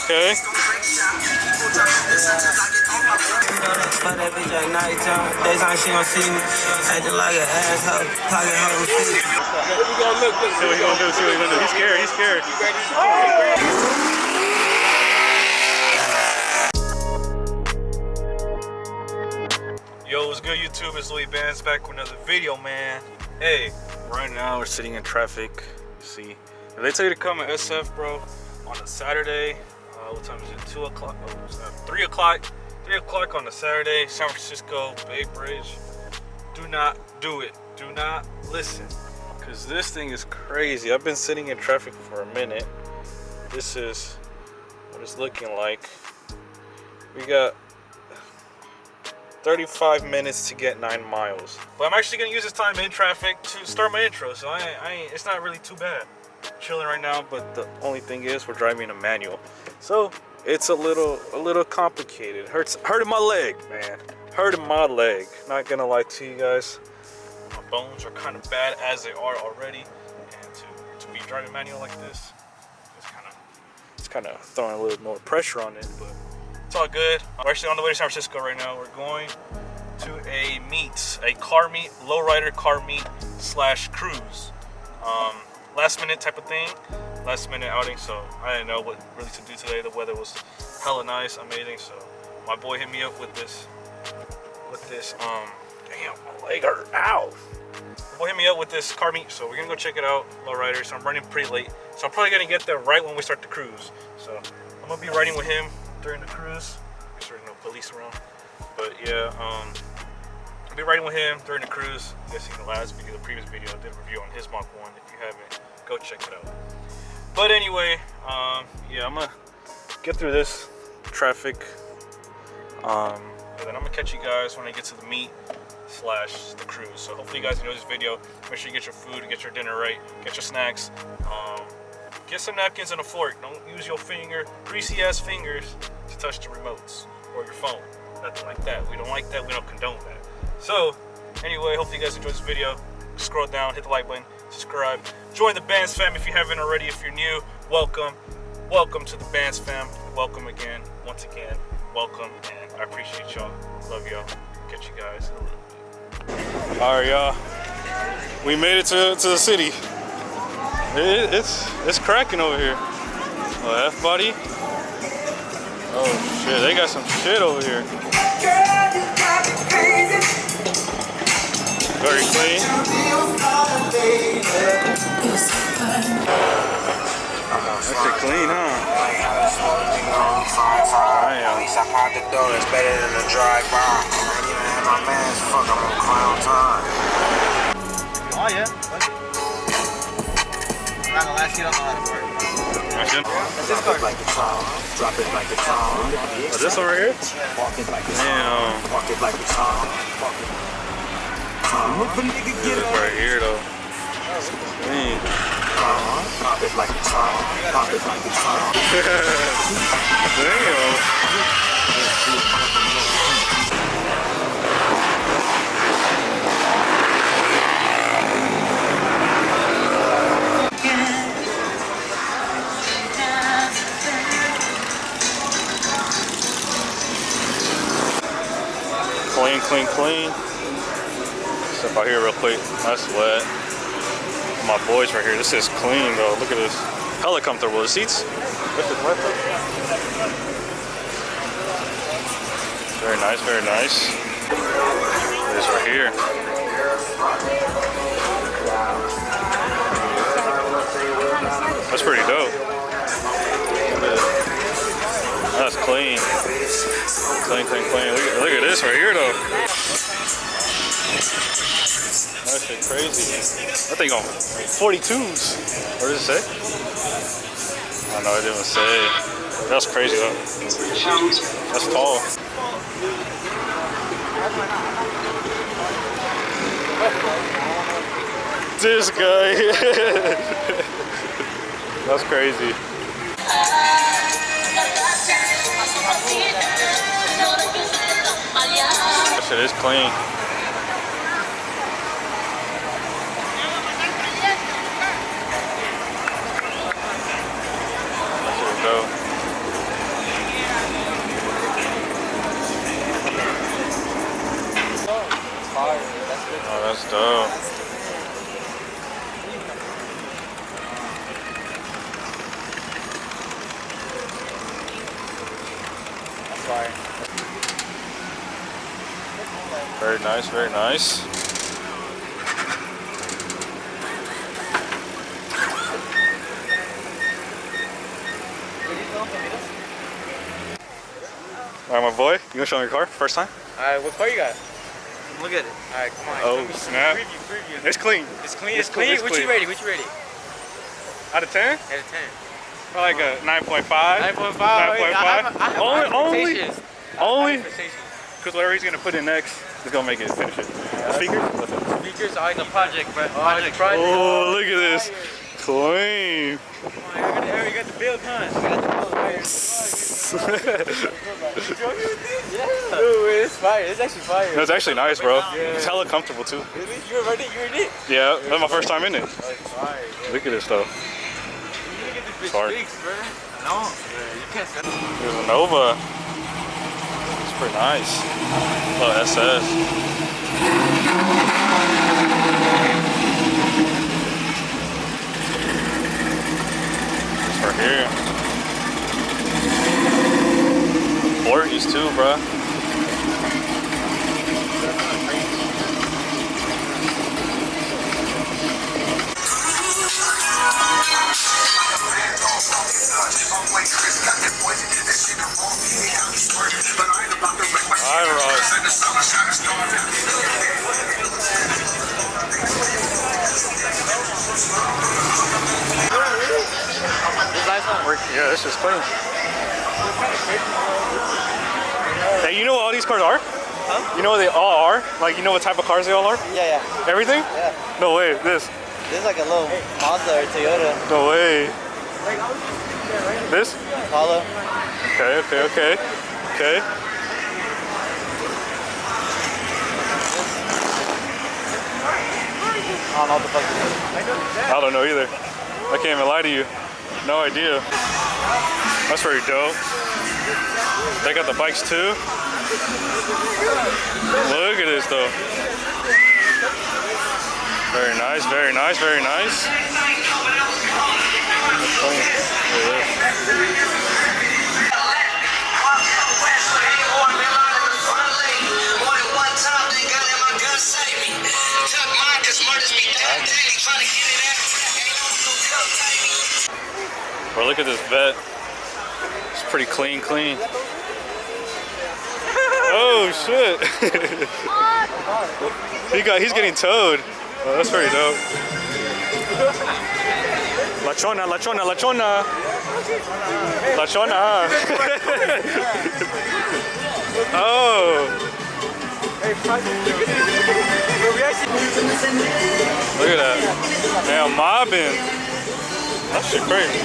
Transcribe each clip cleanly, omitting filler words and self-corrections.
Okay. Fuck that bitch at nighttime. Daytime she gon' see me acting like an asshole, talking her receipt. See what he gonna do. See what he gonna do. He's scared. He's scared. Yo, what's good, YouTube? It's Louis Bands back with another video, man. Hey, right now we're sitting in traffic. See, if they tell you to come at SF, bro, on a Saturday. What time is it? 2 o'clock. Oh, it's 3 o'clock. 3 o'clock on a Saturday. San Francisco Bay Bridge. Do not do it. Do not listen, because this thing is crazy. I've been sitting in traffic for a minute. This is what it's looking like. We got 35 minutes to get 9 miles. But I'm actually gonna use this time in traffic to start my intro, so I ain't, it's not really too bad. Chilling right now, but the only thing is we're driving a manual, so it's a little complicated. Hurting my leg, man. Hurting my leg. Not gonna lie to you guys. My bones are kind of bad as they are already, and to be driving manual like this, it's kind of throwing a little more pressure on it, but it's all good. We're actually on the way to San Francisco right now. We're going to a car meet, lowrider car meet / cruise. Last minute type of thing, last minute outing, so I didn't know what really to do today. The weather was hella nice, amazing, so my boy hit me up with this, damn, my leg hurt, ow. My boy hit me up with this car meet, so we're gonna go check it out, lowrider, so I'm running pretty late, so I'm probably gonna get there right when we start the cruise, so I'm gonna be riding with him during the cruise. Make sure there's no police around, but yeah, I'll be riding with him during the cruise. You guys seen the last video, the previous video, I did a review on his Mach 1. If you haven't, go check it out. But anyway, yeah, I'm gonna get through this traffic, and then I'm gonna catch you guys when I get to the meet / the cruise. So hopefully you guys enjoy this video. Make sure you get your food, get your dinner right, get your snacks, get some napkins and a fork. Don't use your greasy ass fingers to touch the remotes or your phone. Nothing like that. We don't like that. We don't condone that. So anyway, hopefully you guys enjoy this video. Scroll down, hit the like button, subscribe, join the Bands fam if you haven't already. If you're new, welcome to the Bands fam. Welcome again, once again, welcome, and I appreciate y'all. Love y'all. Catch you guys in a little bit. All right, y'all, we made it to the city. It's cracking over here. Oh, F-body. Oh shit, they got some shit over here. Very clean. That shit clean, huh? At least I popped the door, it's better than a drive by. I ain't even had my man's fuck, I'm on clown time. Oh yeah. I'm not gonna ask you, don't know how to work. That's this card. Drop it like a song. Oh, this one right here? Damn. Walk it like a song. This right here though. Dang. Pop it like a song. Pop it like a song. Damn. Clean. Step out here real quick. That's wet. My boys right here. This is clean though. Look at this. Hella comfortable. The seats. This is wet though. Very nice. Very nice. This right here. That's pretty dope. That's clean. Clean. Look at this right here though. That shit crazy. That thing on 42s. What does it say? I know it didn't say. That's crazy though. That's tall. This guy. That's crazy. That shit is clean. That shit is dope. that's dope. That's fire. Very nice, very nice. Alright, my boy, you gonna show me your car first time? Alright, what car you got? Look at it. Alright, come on. Oh, snap. Preview. It's clean. It's clean. It's clean. What you rated? Out of 10? Out of 10. Probably like a 9.5. 9.5. 9.5. Only? Only? Because whatever he's gonna put in next is gonna make it finish it. The speakers? What's up? Speakers are like a project, bro. Project. Oh, look at this. Clean. You got the build, huh? Yeah. Dude, it's fire. It's actually fire. That's actually nice, bro. It's hella comfortable too. Really? You already it? Yeah, that's my first time in it. Oh, it's fire, bro. Look at this though. You need to get this bitch Sorry. fixed, bro. No, you can't sell it. There's a Nova. It's pretty nice. Oh, SS. This right here. Porgies too, bruh. Yeah, this is clean. Hey, you know what all these cars are? Huh? You know what they all are? Like, you know what type of cars they all are? Yeah. Everything? Yeah. No way, this. This is like a little Mazda or Toyota. No way. This? Apollo. Okay. I don't know what the fuck it is. I don't know either. I can't even lie to you. No idea. That's pretty dope. They got the bikes too. Look at this though. Very nice, very nice, very nice. Bro, look at this vet. It's pretty clean. Oh shit! He's getting towed. Oh, that's pretty dope. La chona. Oh. Look at that. Damn, mobbing. That shit crazy.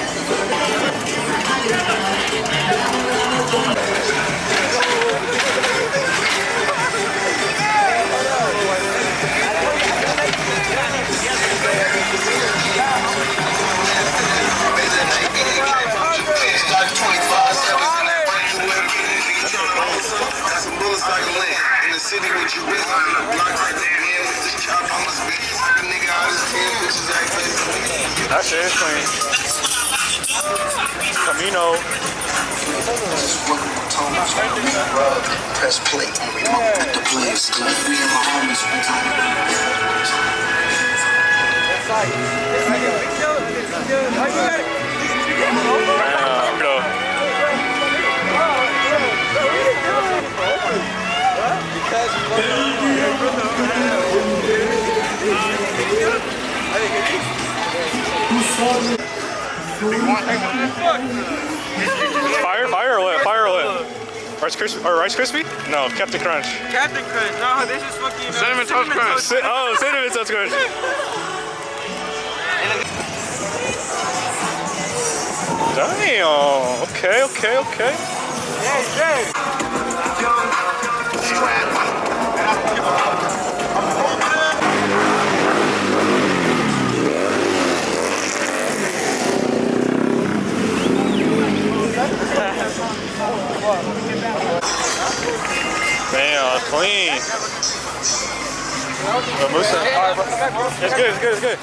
That shit is clean. Camino. Press play and remote with the players. Me and my homies one time. Fire or what? Rice Krispie? No, Captain Crunch. Captain Crunch. No, this is fucking Cinnamon Toast Crunch. Cinnamon Toast Crunch. Damn. Okay. Yeah. Man, clean. Musa. Alright, bro. Come back, bro. It's good, it's good, it's good.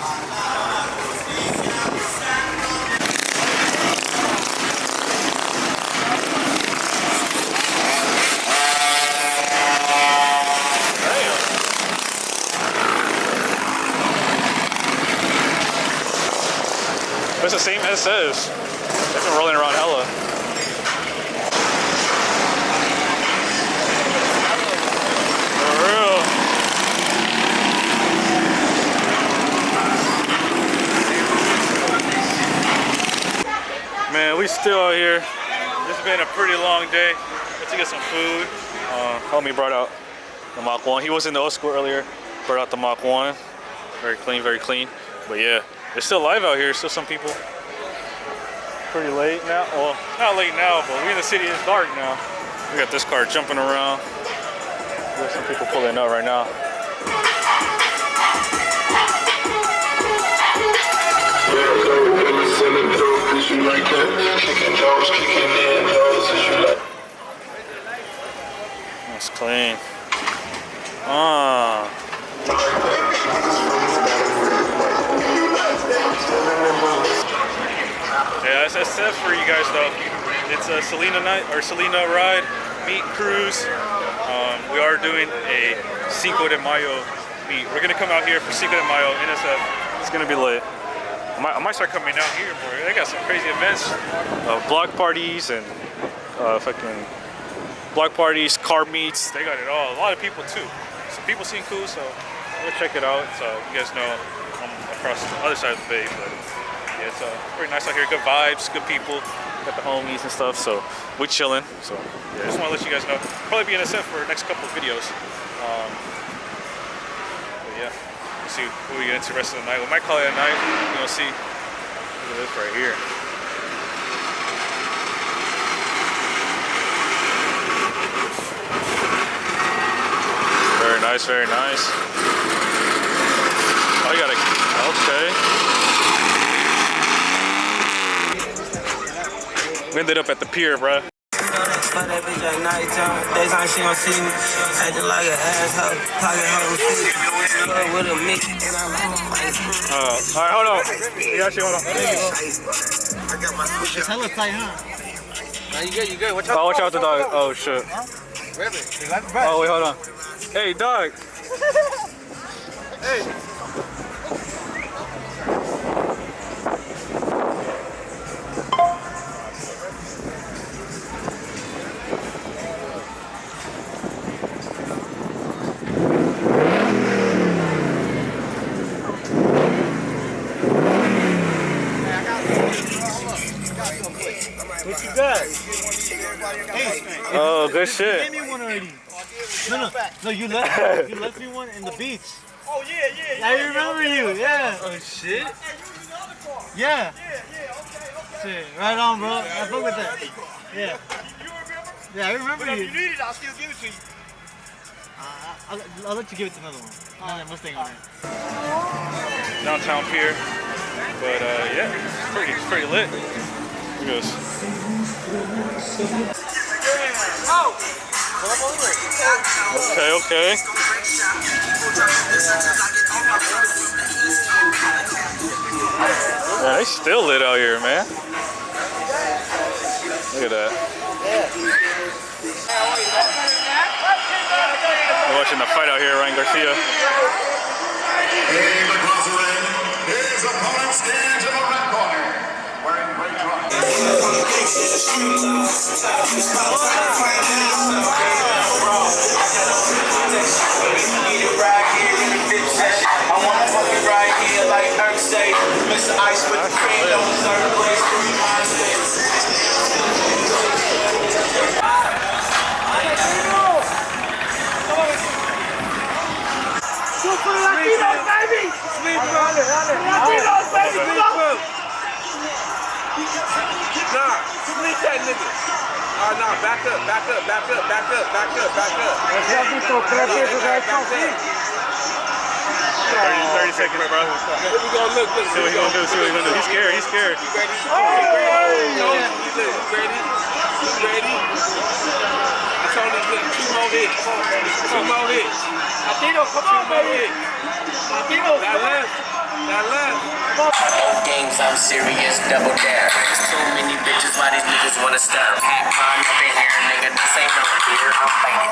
It's the same as it says. They've been rolling around hella. For real. Man, we still out here. This has been a pretty long day. Let's get some food. Homie brought out the Mach 1. He was in the old school earlier. Brought out the Mach 1. Very clean, very clean. But yeah, it's still live out here. Still some people. Pretty late now. Well, not late now, but we in the city. It's dark now. We got this car jumping around. There's some people pulling up right now. That's clean. Yeah, as I said for you guys though, it's a Selena night or Selena ride meet cruise. We are doing a Cinco de Mayo meet. We're gonna come out here for Cinco de Mayo NSF. It's gonna be lit. I might start coming out here, bro. They got some crazy events, block parties and fucking block parties, car meets. They got it all. A lot of people too. So people seem cool, so go check it out. So you guys know I'm across the other side of the bay, but yeah, it's pretty nice out here. Good vibes, good people. Got the homies and stuff, so we chilling. So yeah, just want to let you guys know. Probably be in a set for the next couple of videos. But yeah, we'll see who we get into the rest of the night. We might call it a night. You'll see. Look at this right here. Very nice, very nice. Oh, you gotta, okay. We ended up at the pier, bruh. Fuck that bitch at nighttime. Daytime she gon' see me acting like an asshole. Pocket hoe with a Mickey and I'm Alright, hold on. You actually hold on. It's hella tight, huh? No, you good, you good. Watch out. Oh, watch out the dog. Oh shit. Oh wait, hold on. Hey, dog. Hey. What you got? Oh, good shit. You gave me one already. No, you left me one in the beach. Oh, yeah. I remember you, yeah. Oh shit. Yeah. Okay. Shit, right on, bro. I fuck with that. Yeah. You remember? Yeah, I remember But if you. you need it, I'll still give it to you. I'll let you give it to another one. Another Mustang on it. Downtown pier. But yeah, it's pretty lit. Look at this. Okay. Man, they still lit out here, man. Look at that. We're watching the fight out here, Ryan Garcia. His opponent stands in the red corner, wearing gray trunks. I want to fucking right here like Kirk say. Mr. Ice with the cream, don't deserve place 3 minds. Latinos, baby! Latinos, baby! Nah, sleep that nigga. Oh, nah, back up. 30 seconds, bro. Here we go, look. See what he gonna do. He's scared. You ready? You ready? I told him, look, 2 more more hits. 2 more hits. Latino, come on, baby. Latino, That left. That left. Old games, I'm serious, double dare. There's too many bitches, why these niggas wanna stir? Hat mine up in here, nigga, this ain't no beer. I'm faded,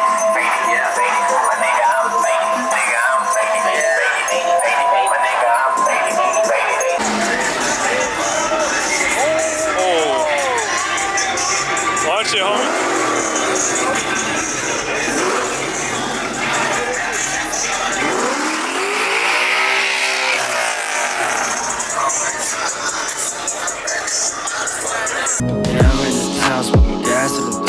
yeah, faded. My nigga, I'm faded, nigga, I'm faded, yeah, faded. My nigga, I'm faded. Oh. Watch it, homie.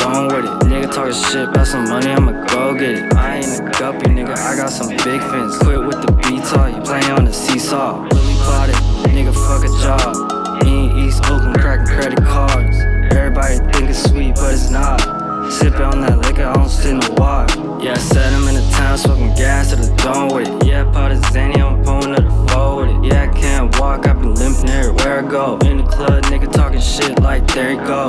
With it. Nigga talking shit about some money, I'ma go get it. I ain't a guppy, nigga, I got some big fins. Quit with the B-talk, you playing on the seesaw. Really plotted, nigga, fuck a job. Me and East Oakland cracking credit cards. Everybody think it's sweet, but it's not. Sippin' on that liquor, I don't sit in the water. Yeah, I set him in the town, smoking gas to the dome with it. Yeah, I pot of Zanny, I'm pulling to the floor with it. Yeah, I can't walk, I've been limping everywhere I go. In the club, nigga talking shit like there you go.